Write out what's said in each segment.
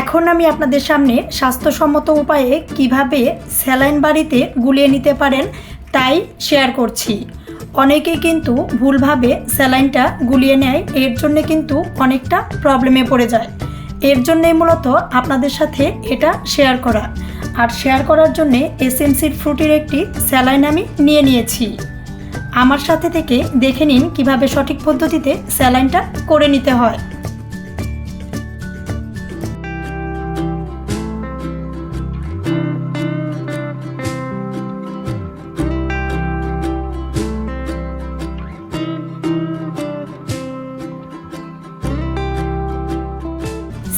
এখন আমি আপনাদের সামনে স্বাস্থ্যসম্মত উপায়ে কিভাবে স্যালাইন বাড়িতে গুলিয়ে নিতে পারেন তাই শেয়ার করছি। অনেকেই কিন্তু ভুলভাবে স্যালাইনটা গুলিয়ে নেয়, এর জন্য কিন্তু অনেকটা প্রবলেমে পড়ে যায়। এর জন্যই মূলত আপনাদের সাথে এটা শেয়ার করা। আর শেয়ার করার জন্যে এসএমসির ফ্রুটির একটি স্যালাইন আমি নিয়েছি। আমার সাথে থেকে দেখে নিন কিভাবে সঠিক পদ্ধতিতে স্যালাইনটা করে নিতে হয়।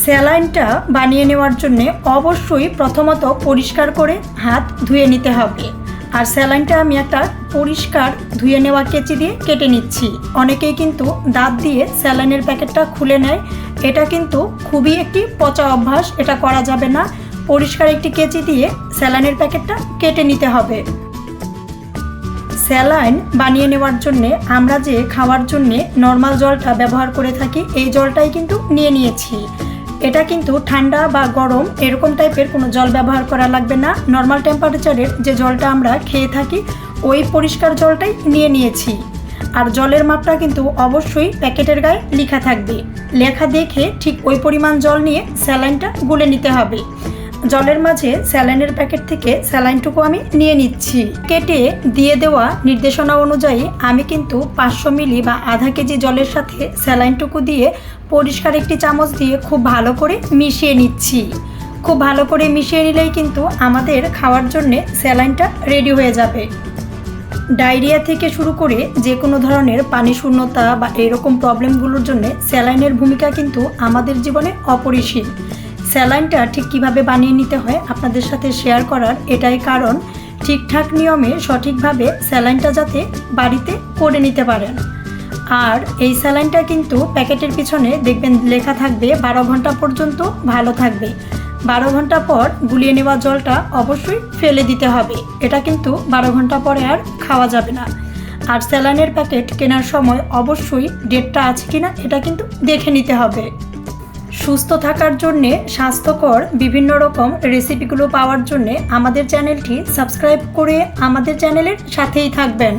স্যালাইনটা বানিয়ে নেওয়ার জন্য অবশ্যই প্রথমত পরিষ্কার করে হাত ধুয়ে নিতে হবে। আর স্যালাইনটা আমি একটা পরিষ্কার ধুয়ে নেওয়া কেচি দিয়ে কেটে নিচ্ছি। অনেকেই কিন্তু দাঁত দিয়ে স্যালাইনের প্যাকেটটা খুলে নেয়, এটা কিন্তু খুবই একটি পচা অভ্যাস, এটা করা যাবে না। পরিষ্কার একটি কেচি দিয়ে স্যালাইনের প্যাকেটটা কেটে নিতে হবে। স্যালাইন বানিয়ে নেওয়ার জন্যে আমরা যে খাওয়ার জন্যে নর্মাল জলটা ব্যবহার করে থাকি, এই জলটাই কিন্তু নিয়েছি। এটা কিন্তু ঠান্ডা বা গরম এরকম টাইপের কোনো জল ব্যবহার করা লাগবে না। নর্মাল টেম্পারেচারের যে জলটা আমরা খেয়ে থাকি ওই পরিষ্কার জলটাই নিয়েছি। আর জলের মাপটা কিন্তু অবশ্যই প্যাকেটের গায়ে লেখা থাকবে। লেখা দেখে ঠিক ওই পরিমাণ জল নিয়ে স্যালাইনটা গুলে নিতে হবে। জলের মাঝে স্যালাইনের প্যাকেট থেকে স্যালাইনটুকু আমি নিয়ে নিচ্ছি। কেটে দিয়ে দেওয়া নির্দেশনা অনুযায়ী আমি কিন্তু 500 মিলি বা আধা কেজি জলের সাথে স্যালাইনটুকু দিয়ে পরিষ্কার একটি চামচ দিয়ে খুব ভালো করে মিশিয়ে নিচ্ছি। খুব ভালো করে মিশিয়ে নিলেই কিন্তু আমাদের খাওয়ার জন্যে স্যালাইনটা রেডি হয়ে যাবে। ডায়রিয়া থেকে শুরু করে যে কোনো ধরনের পানি শূন্যতা বা এরকম প্রবলেমগুলোর জন্য স্যালাইনের ভূমিকা কিন্তু আমাদের জীবনে অপরিসীম। স্যালাইনটা ঠিক কিভাবে বানিয়ে নিতে হয় আপনাদের সাথে শেয়ার করার এটাই কারণ, ঠিকঠাক নিয়মে সঠিকভাবে স্যালাইনটা যাতে বাড়িতে করে নিতে পারেন। আর এই স্যালাইনটা কিন্তু প্যাকেটের পিছনে দেখবেন লেখা থাকবে 12 ঘন্টা পর্যন্ত ভালো থাকবে। 12 ঘন্টা পর গুলিয়ে নেওয়া জলটা অবশ্যই ফেলে দিতে হবে। এটা কিন্তু 12 ঘন্টা পরে আর খাওয়া যাবে না। আর স্যালাইনের প্যাকেট কেনার সময় অবশ্যই ডেটটা আছে কিনা এটা কিন্তু দেখে নিতে হবে। সুস্থ থাকার জন্যে স্বাস্থ্যকর বিভিন্ন রকম রেসিপিগুলো পাওয়ার জন্যে আমাদের চ্যানেলটি সাবস্ক্রাইব করে আমাদের চ্যানেলের সাথেই থাকবেন।